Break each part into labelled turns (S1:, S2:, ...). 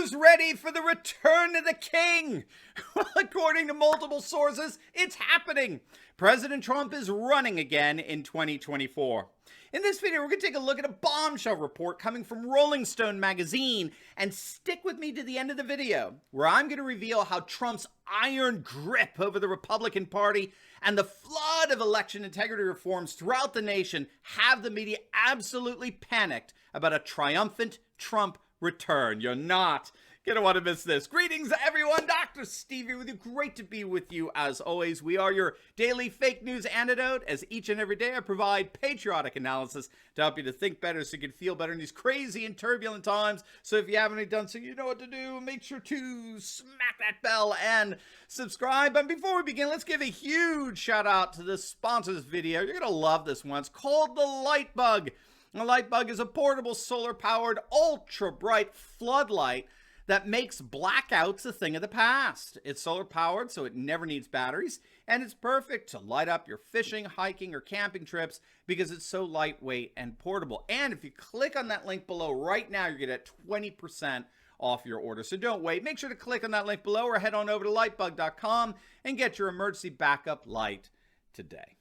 S1: Who's ready for the return of the king? Well, according to multiple sources, it's happening. President Trump is running again in 2024. In this video, we're going to take a look at a bombshell report coming from Rolling Stone magazine, and stick with me to the end of the video, where I'm going to reveal how Trump's iron grip over the Republican Party and the flood of election integrity reforms throughout the nation have the media absolutely panicked about a triumphant Trump return. You're not gonna want to miss this. Greetings, everyone. Dr. Steve here with you. Great to be with you as always. We are your daily fake news antidote, as each and every day I provide patriotic analysis to help you to think better so you can feel better in these crazy and turbulent times. So if you haven't already done so, you know what to do. Make sure to smack that bell and subscribe. But before we begin, let's give a huge shout out to the sponsor of this video. You're gonna love this one. It's called the Lightbug. The Lightbug is a portable solar-powered, ultra-bright floodlight that makes blackouts a thing of the past. It's solar-powered, so it never needs batteries, and it's perfect to light up your fishing, hiking, or camping trips because it's so lightweight and portable. And if you click on that link below right now, you're going to get 20% off your order. So don't wait. Make sure to click on that link below or head on over to lightbug.com and get your emergency backup light today.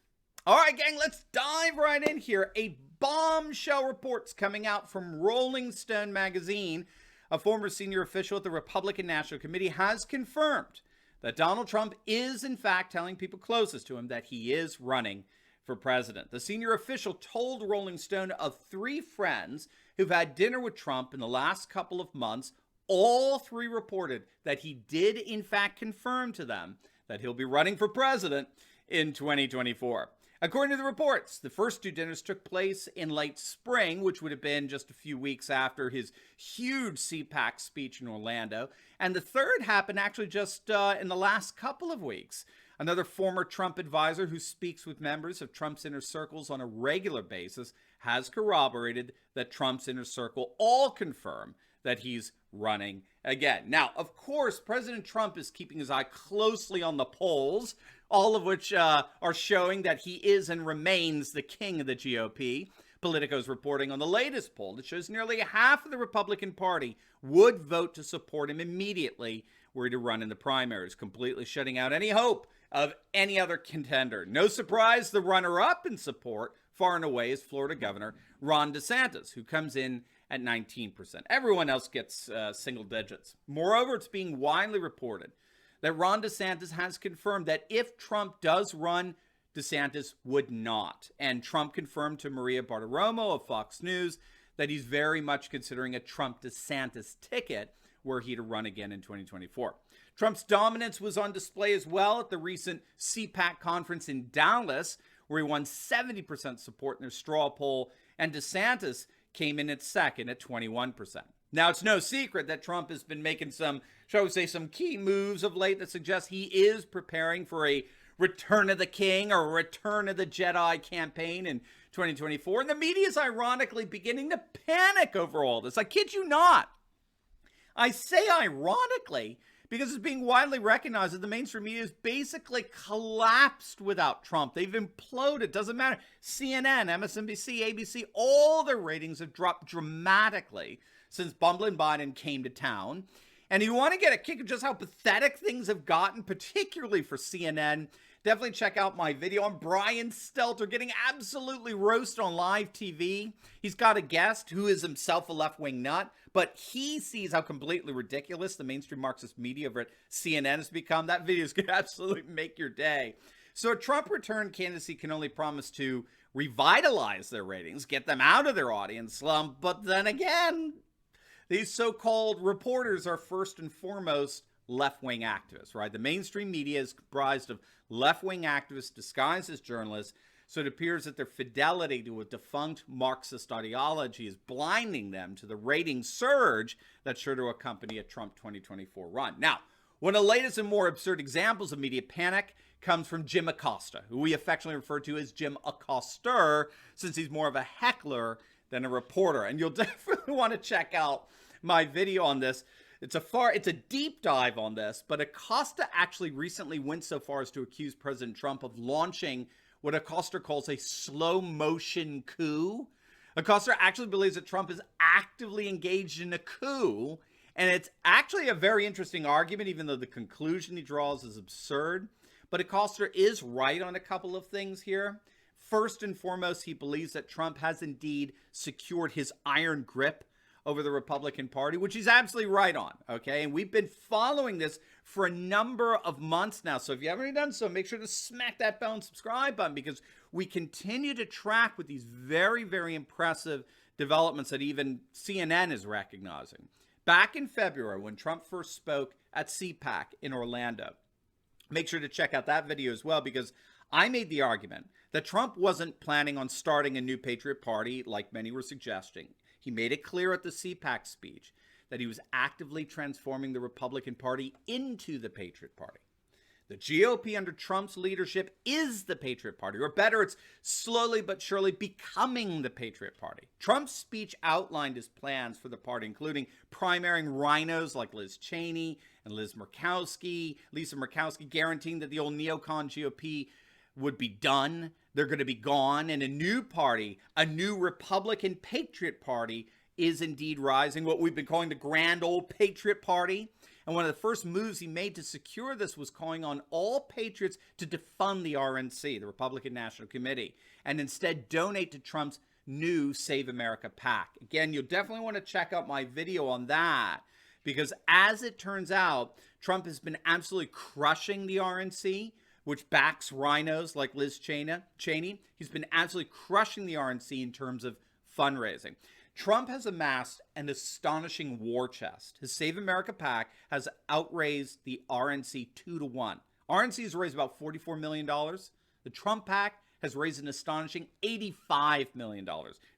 S1: All right, gang, let's dive right in here. A bombshell report's coming out from Rolling Stone magazine. A former senior official at the Republican National Committee has confirmed that Donald Trump is, in fact, telling people closest to him that he is running for president. The senior official told Rolling Stone of 3 friends who've had dinner with Trump in the last couple of months. All 3 reported that he did, in fact, confirm to them that he'll be running for president in 2024. According to the reports, the first 2 dinners took place in late spring, which would have been just a few weeks after his huge CPAC speech in Orlando. And the third happened actually just in the last couple of weeks. Another former Trump advisor who speaks with members of Trump's inner circles on a regular basis has corroborated that Trump's inner circle all confirm that he's running again. Now, of course, President Trump is keeping his eye closely on the polls, all of which are showing that he is and remains the king of the GOP. Politico's reporting on the latest poll that shows nearly half of the Republican Party would vote to support him immediately were he to run in the primaries, completely shutting out any hope of any other contender. No surprise, the runner-up in support, far and away, is Florida Governor Ron DeSantis, who comes in at 19%. Everyone else gets single digits. Moreover, it's being widely reported that Ron DeSantis has confirmed that if Trump does run, DeSantis would not. And Trump confirmed to Maria Bartiromo of Fox News that he's very much considering a Trump-DeSantis ticket were he to run again in 2024. Trump's dominance was on display as well at the recent CPAC conference in Dallas, where he won 70% support in their straw poll, and DeSantis came in at second at 21%. Now, it's no secret that Trump has been making some, shall we say, some key moves of late that suggest he is preparing for a return of the king or a return of the Jedi campaign in 2024. And the media is ironically beginning to panic over all this. I kid you not. I say ironically because it's being widely recognized that the mainstream media has basically collapsed without Trump. They've imploded. Doesn't matter. CNN, MSNBC, ABC, all their ratings have dropped dramatically since bumbling Biden came to town. And if you want to get a kick of just how pathetic things have gotten, particularly for CNN, definitely check out my video on Brian Stelter getting absolutely roasted on live TV. He's got a guest who is himself a left-wing nut, but he sees how completely ridiculous the mainstream Marxist media over at CNN has become. That video is going to absolutely make your day. So a Trump return candidacy can only promise to revitalize their ratings, get them out of their audience slump, but then again, these so-called reporters are first and foremost left-wing activists, right? The mainstream media is comprised of left-wing activists disguised as journalists, so it appears that their fidelity to a defunct Marxist ideology is blinding them to the rating surge that's sure to accompany a Trump 2024 run. Now, one of the latest and more absurd examples of media panic comes from Jim Acosta, who we affectionately refer to as Jim Acosta, since he's more of a heckler than a reporter. And you'll definitely want to check out my video on this. It's a deep dive on this, but Acosta actually recently went so far as to accuse President Trump of launching what Acosta calls a slow motion coup. Acosta actually believes that Trump is actively engaged in a coup And it's actually a very interesting argument, even though the conclusion he draws is absurd. But Acosta is right on a couple of things here. First and foremost, he believes that Trump has indeed secured his iron grip over the Republican Party, which he's absolutely right on, okay? And we've been following this for a number of months now. So if you haven't already done so, make sure to smack that bell and subscribe button, because we continue to track with these very, very impressive developments that even CNN is recognizing. Back in February, when Trump first spoke at CPAC in Orlando, make sure to check out that video as well, because I made the argument that Trump wasn't planning on starting a new Patriot Party like many were suggesting. He made it clear at the CPAC speech that he was actively transforming the Republican Party into the Patriot Party. The GOP under Trump's leadership is the Patriot Party, or better, it's slowly but surely becoming the Patriot Party. Trump's speech outlined his plans for the party, including primarying rhinos like Liz Cheney and Lisa Murkowski, guaranteeing that the old neocon GOP would be done. They're going to be gone. And a new party, a new Republican Patriot Party, is indeed rising, what we've been calling the grand old Patriot Party. And one of the first moves he made to secure this was calling on all patriots to defund the RNC, the Republican National Committee, and instead donate to Trump's new Save America PAC. Again, you'll definitely want to check out my video on that, because as it turns out, Trump has been absolutely crushing the RNC, which backs rhinos like Liz Cheney. He's been absolutely crushing the RNC in terms of fundraising. Trump has amassed an astonishing war chest. His Save America PAC has outraised the RNC 2-1. RNC has raised about $44 million. The Trump PAC has raised an astonishing $85 million,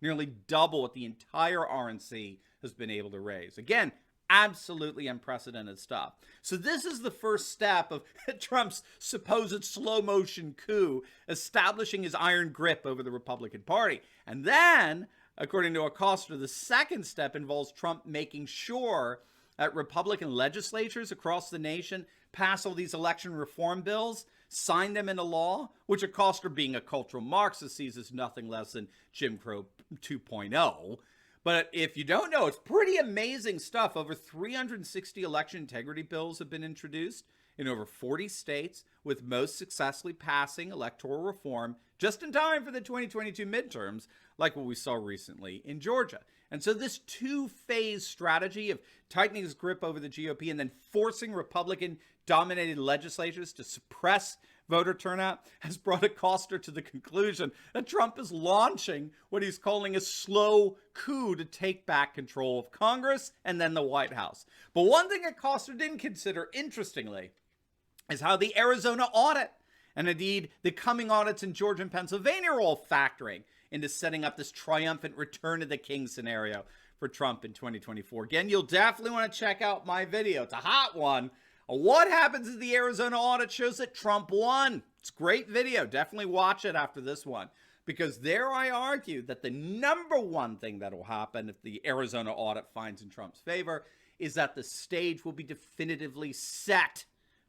S1: nearly double what the entire RNC has been able to raise. Again, absolutely unprecedented stuff. So this is the first step of Trump's supposed slow motion coup, establishing his iron grip over the Republican Party. And then, according to Acosta, the second step involves Trump making sure that Republican legislatures across the nation pass all these election reform bills, sign them into law, which Acosta, being a cultural Marxist, sees as nothing less than Jim Crow 2.0. But if you don't know, it's pretty amazing stuff. Over 360 election integrity bills have been introduced in over 40 states, with most successfully passing electoral reform just in time for the 2022 midterms, like what we saw recently in Georgia. And so this two-phase strategy of tightening his grip over the GOP and then forcing Republican-dominated legislatures to suppress voter turnout has brought Acosta to the conclusion that Trump is launching what he's calling a slow coup to take back control of Congress and then the White House. But one thing Acosta didn't consider, interestingly, is how the Arizona audit and indeed the coming audits in Georgia and Pennsylvania are all factoring into setting up this triumphant return of the king scenario for Trump in 2024. Again, you'll definitely want to check out my video. It's a hot one. What happens if the Arizona audit shows that Trump won? It's a great video. Definitely watch it after this one, because there I argue that the number one thing that will happen if the Arizona audit finds in Trump's favor is that the stage will be definitively set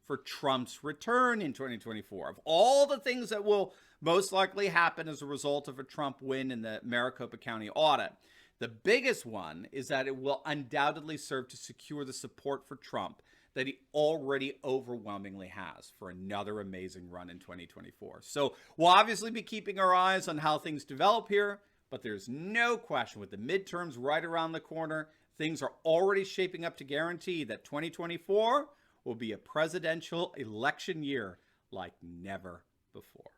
S1: for Trump's return in 2024. Of all the things that will most likely happen as a result of a Trump win in the Maricopa County audit, the biggest one is that it will undoubtedly serve to secure the support for Trump that he already overwhelmingly has for another amazing run in 2024. So we'll obviously be keeping our eyes on how things develop here, but there's no question, with the midterms right around the corner, things are already shaping up to guarantee that 2024 will be a presidential election year like never before.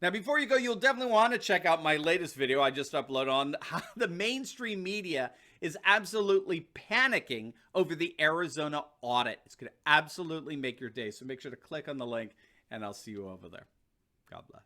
S1: Now, before you go, you'll definitely want to check out my latest video I just uploaded on how the mainstream media is absolutely panicking over the Arizona audit. It's going to absolutely make your day. So make sure to click on the link, and I'll see you over there. God bless.